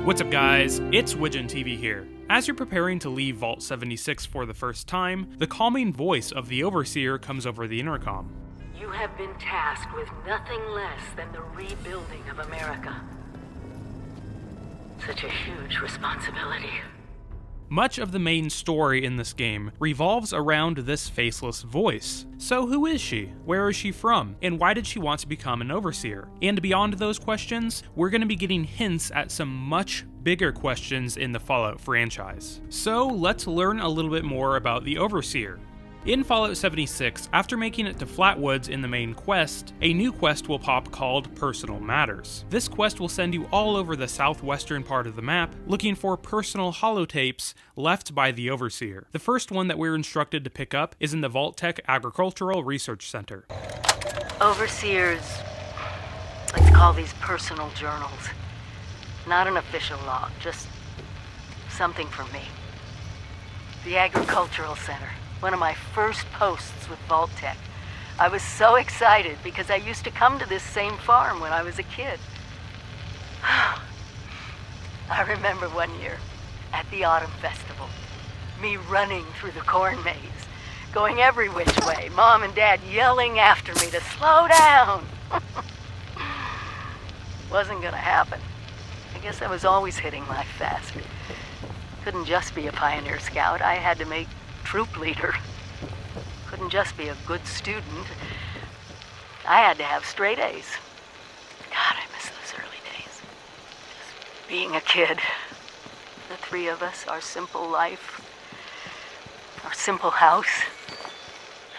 What's up guys, it's Widgeon TV here. As you're preparing to leave Vault 76 for the first time, the calming voice of the Overseer comes over the intercom. You have been tasked with nothing less than the rebuilding of America. Such a huge responsibility. Much of the main story in this game revolves around this faceless voice. So who is she? Where is she from? And why did she want to become an Overseer? And beyond those questions, we're going to be getting hints at some much bigger questions in the Fallout franchise. So let's learn a little bit more about the Overseer. In Fallout 76, after making it to Flatwoods in the main quest, a new quest will pop called Personal Matters. This quest will send you all over the southwestern part of the map, looking for personal holotapes left by the Overseer. The first one that we're instructed to pick up is in the Vault-Tec Agricultural Research Center. Overseers, let's call these personal journals. Not an official log, just something for me. The Agricultural Center. One of my first posts with Vault-Tec. I was so excited because I used to come to this same farm when I was a kid. I remember one year at the Autumn Festival, me running through the corn maze, going every which way, Mom and Dad yelling after me to slow down. Wasn't gonna happen. I guess I was always hitting life fast. Couldn't just be a pioneer scout, I had to make troop leader. Couldn't just be a good student. I had to have straight A's. God, I miss those early days. Just being a kid. The three of us, our simple life, our simple house.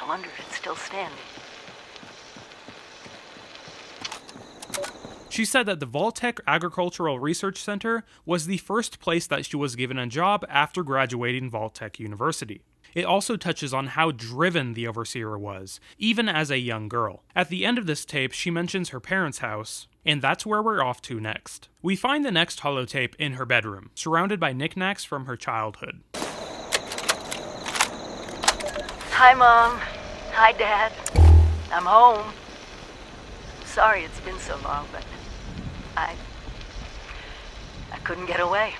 I wonder if it's still standing. She said that the Vault-Tec Agricultural Research Center was the first place that she was given a job after graduating Vault-Tec University. It also touches on how driven the Overseer was, even as a young girl. At the end of this tape, she mentions her parents' house, and that's where we're off to next. We find the next holotape in her bedroom, surrounded by knickknacks from her childhood. Hi, Mom. Hi, Dad. I'm home. Sorry it's been so long, but I couldn't get away.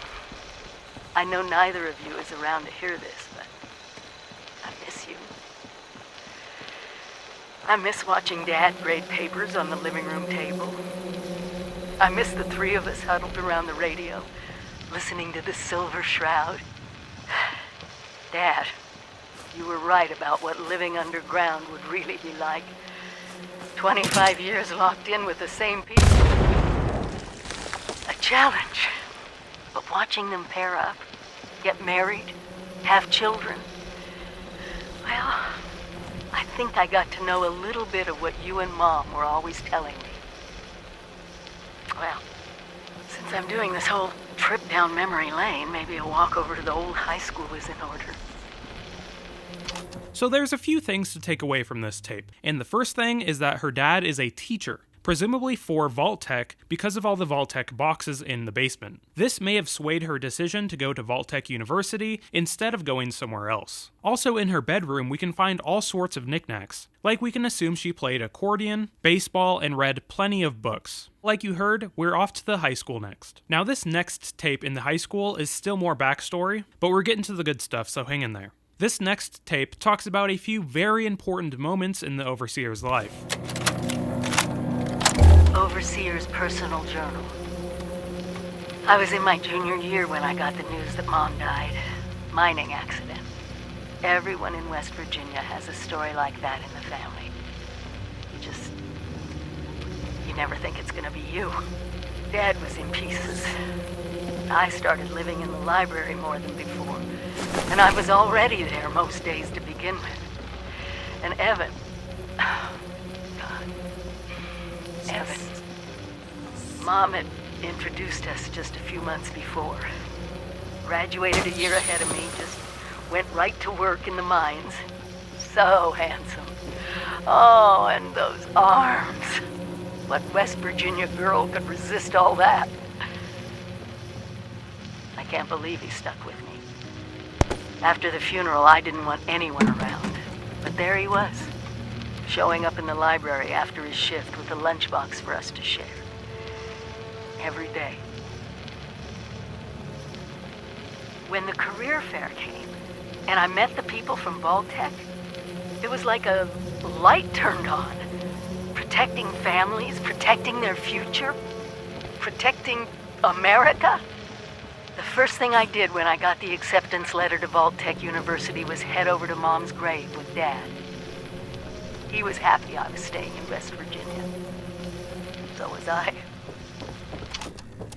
I know neither of you is around to hear this, but I miss you. I miss watching Dad grade papers on the living room table. I miss the three of us huddled around the radio, listening to the Silver Shroud. Dad, you were right about what living underground would really be like. 25 years locked in with the same people. A challenge. But watching them pair up, get married, have children, well, I think I got to know a little bit of what you and Mom were always telling me. Well, since I'm doing this whole trip down memory lane, maybe a walk over to the old high school is in order. So there's a few things to take away from this tape, and the first thing is that her dad is a teacher, presumably for Vault-Tec because of all the Vault-Tec boxes in the basement. This may have swayed her decision to go to Vault-Tec University instead of going somewhere else. Also in her bedroom we can find all sorts of knickknacks, like we can assume she played accordion, baseball, and read plenty of books. Like you heard, we're off to the high school next. Now this next tape in the high school is still more backstory, but we're getting to the good stuff, so hang in there. This next tape talks about a few very important moments in the Overseer's life. Overseer's personal journal. I was in my junior year when I got the news that Mom died. Mining accident. Everyone in West Virginia has a story like that in the family. You never think it's gonna be you. Dad was in pieces. I started living in the library more than before, and I was already there most days to begin with. And Evan, oh, God, Evan. Mom had introduced us just a few months before. Graduated a year ahead of me, just went right to work in the mines. So handsome. Oh, and those arms. What West Virginia girl could resist all that? I can't believe he stuck with me. After the funeral, I didn't want anyone around. But there he was, showing up in the library after his shift with a lunchbox for us to share. Every day. when the career fair came, and I met the people from VaultTec, it was like a light turned on. Protecting families, protecting their future, protecting America. The first thing I did when I got the acceptance letter to VaultTec University was head over to Mom's grave with Dad. He was happy I was staying in West Virginia. So was I.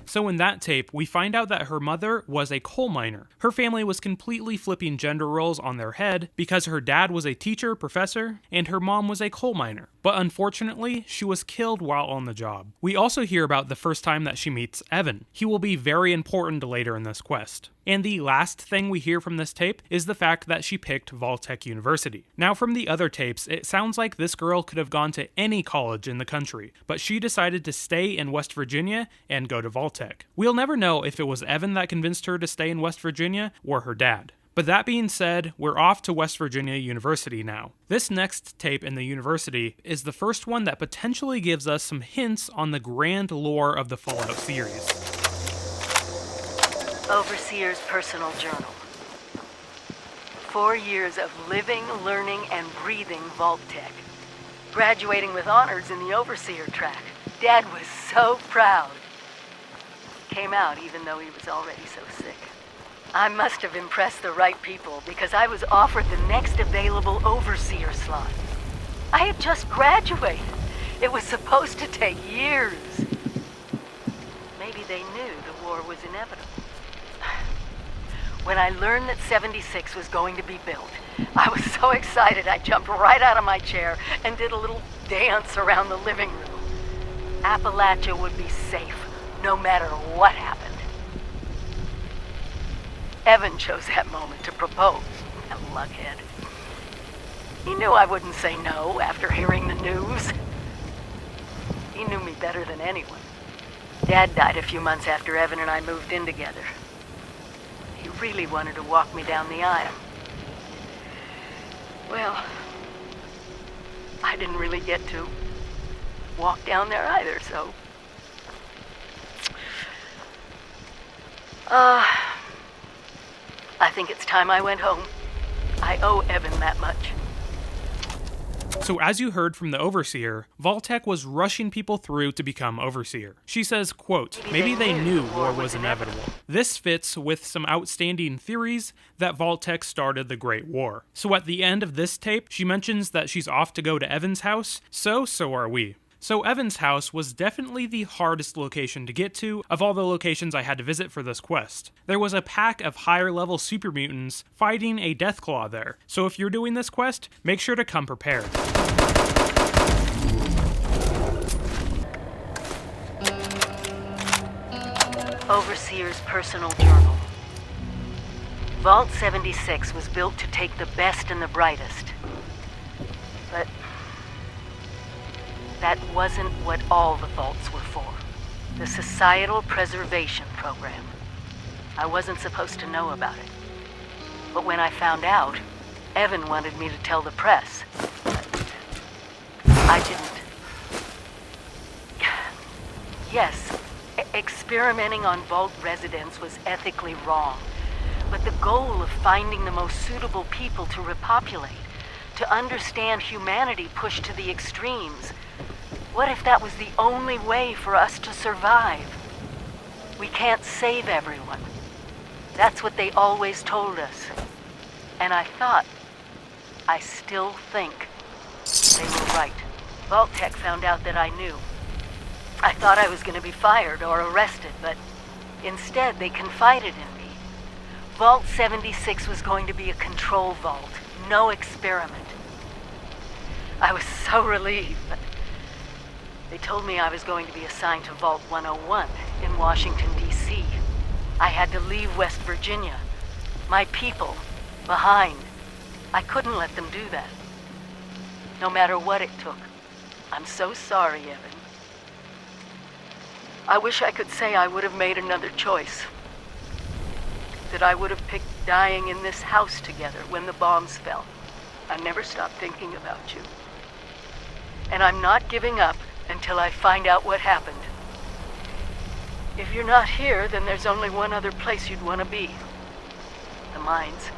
So in that tape, we find out that her mother was a coal miner. Her family was completely flipping gender roles on their head because her dad was a teacher, professor, and her mom was a coal miner. But unfortunately, she was killed while on the job. We also hear about the first time that she meets Evan. He will be very important later in this quest. And the last thing we hear from this tape is the fact that she picked VaultTec University. Now from the other tapes, it sounds like this girl could have gone to any college in the country, but she decided to stay in West Virginia and go to VaultTec. We'll never know if it was Evan that convinced her to stay in West Virginia or her dad. But that being said, we're off to West Virginia University now. This next tape in the university is the first one that potentially gives us some hints on the grand lore of the Fallout series. Overseer's personal journal. 4 years of living, learning, and breathing VaultTec. Graduating with honors in the Overseer track. Dad was so proud. Came out even though he was already so sick. I must have impressed the right people because I was offered the next available Overseer slot. I had just graduated. It was supposed to take years. Maybe they knew the war was inevitable. When I learned that 76 was going to be built, I was so excited I jumped right out of my chair and did a little dance around the living room. Appalachia would be safe, no matter what happened. Evan chose that moment to propose, that luckhead. He knew I wouldn't say no after hearing the news. He knew me better than anyone. Dad died a few months after Evan and I moved in together. He really wanted to walk me down the aisle. Well, I didn't really get to walk down there either, so... I think it's time I went home. I owe Evan that much. So as you heard from the Overseer, VaultTec was rushing people through to become Overseer. She says, quote, maybe they knew war was inevitable. This fits with some outstanding theories that VaultTec started the Great War. So at the end of this tape, she mentions that she's off to go to Evan's house, so are we. So Evan's house was definitely the hardest location to get to of all the locations I had to visit for this quest. There was a pack of higher level super mutants fighting a Deathclaw there, so if you're doing this quest, make sure to come prepared. Overseer's personal journal. Vault 76 was built to take the best and the brightest. But that wasn't what all the vaults were for. The Societal Preservation Program. I wasn't supposed to know about it. But when I found out, Evan wanted me to tell the press. I didn't. Yes, experimenting on Vault residents was ethically wrong. But the goal of finding the most suitable people to repopulate, to understand humanity pushed to the extremes, what if that was the only way for us to survive? We can't save everyone. That's what they always told us. And I still think, they were right. VaultTec found out that I knew. I thought I was going to be fired or arrested, but instead they confided in me. Vault 76 was going to be a control vault, no experiment. I was so relieved, but they told me I was going to be assigned to Vault 101 in Washington, D.C. I had to leave West Virginia, my people, behind. I couldn't let them do that. No matter what it took. I'm so sorry, Evan. I wish I could say I would have made another choice. That I would have picked dying in this house together when the bombs fell. I never stopped thinking about you. And I'm not giving up until I find out what happened. If you're not here, then there's only one other place you'd want to be. the mines.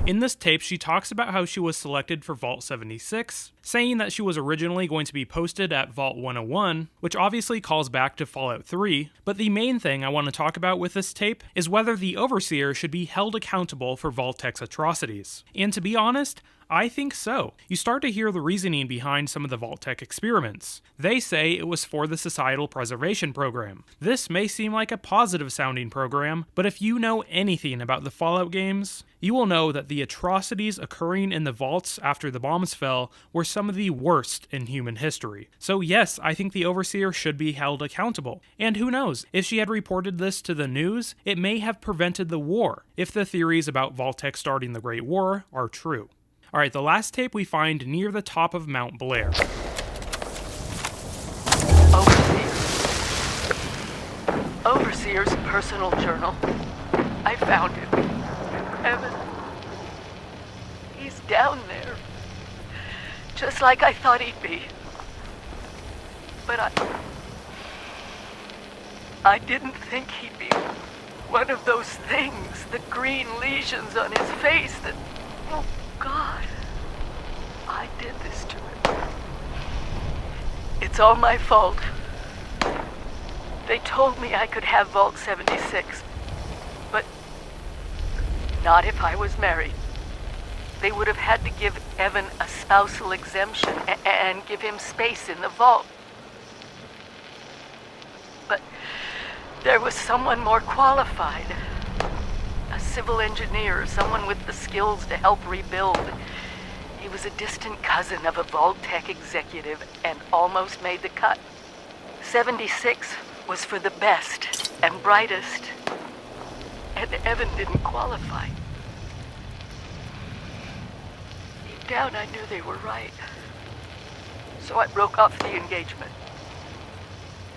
In this tape, she talks about how she was selected for Vault 76, saying that she was originally going to be posted at Vault 101, which obviously calls back to Fallout 3, but the main thing I want to talk about with this tape is whether the Overseer should be held accountable for VaultTec's atrocities. And to be honest, I think so. You start to hear the reasoning behind some of the VaultTec experiments. They say it was for the Societal Preservation Program. This may seem like a positive sounding program, but if you know anything about the Fallout games, you will know that the atrocities occurring in the vaults after the bombs fell were some of the worst in human history. So yes, I think the Overseer should be held accountable. And who knows, if she had reported this to the news, it may have prevented the war, if the theories about VaultTec starting the Great War are true. Alright, the last tape we find near the top of Mount Blair. Overseer's personal journal. I found it. Evan. He's down there. Just like I thought he'd be. But I didn't think he'd be one of those things, the green lesions on his face that... Oh, God. I did this to him. It's all my fault. They told me I could have Vault 76, but not if I was married. They would have had to give Evan a spousal exemption and give him space in the vault. But there was someone more qualified. A civil engineer, someone with the skills to help rebuild. He was a distant cousin of a VaultTec executive and almost made the cut. 76 was for the best and brightest, and Evan didn't qualify. Deep down, I knew they were right. So I broke off the engagement.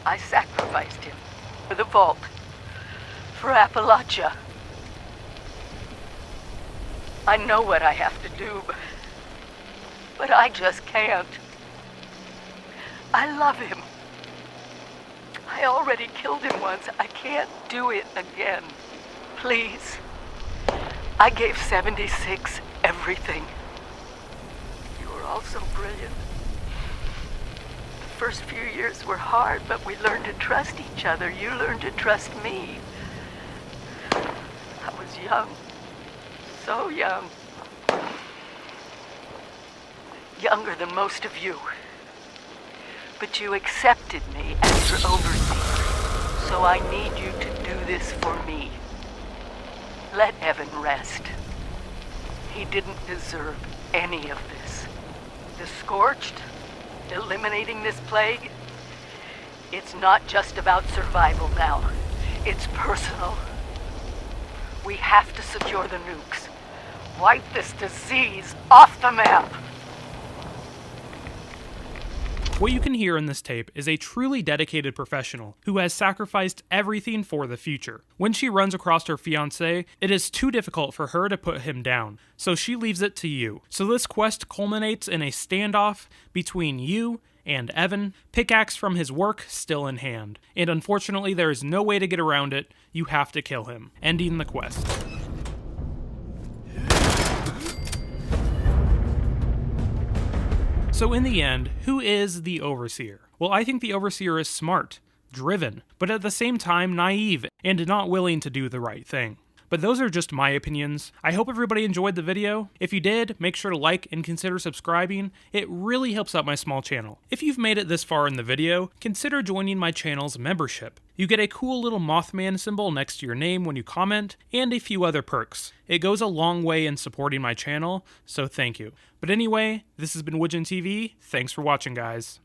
I sacrificed him for the vault, for Appalachia. I know what I have to do, but I just can't. I love him. I already killed him once. I can't do it again. Please. I gave 76 everything. You were all so brilliant. The first few years were hard, but we learned to trust each other. You learned to trust me. I was young. So young. Younger than most of you. But you accepted me as your overseer, so I need you to do this for me. Let Evan rest. He didn't deserve any of this. The Scorched, eliminating this plague, it's not just about survival now. It's personal. We have to secure the nukes. Wipe this disease off the map. What you can hear in this tape is a truly dedicated professional who has sacrificed everything for the future. When she runs across her fiancé, it is too difficult for her to put him down, so she leaves it to you. So this quest culminates in a standoff between you and Evan, pickaxe from his work still in hand. And unfortunately, there is no way to get around it. You have to kill him, ending the quest. So in the end, who is the Overseer? Well, I think the Overseer is smart, driven, but at the same time naive and not willing to do the right thing. But those are just my opinions. I hope everybody enjoyed the video. If you did, make sure to like and consider subscribing. It really helps out my small channel. If you've made it this far in the video, consider joining my channel's membership. You get a cool little Mothman symbol next to your name when you comment, and a few other perks. It goes a long way in supporting my channel, so thank you. But anyway, this has been Widgeon TV. Thanks for watching, guys.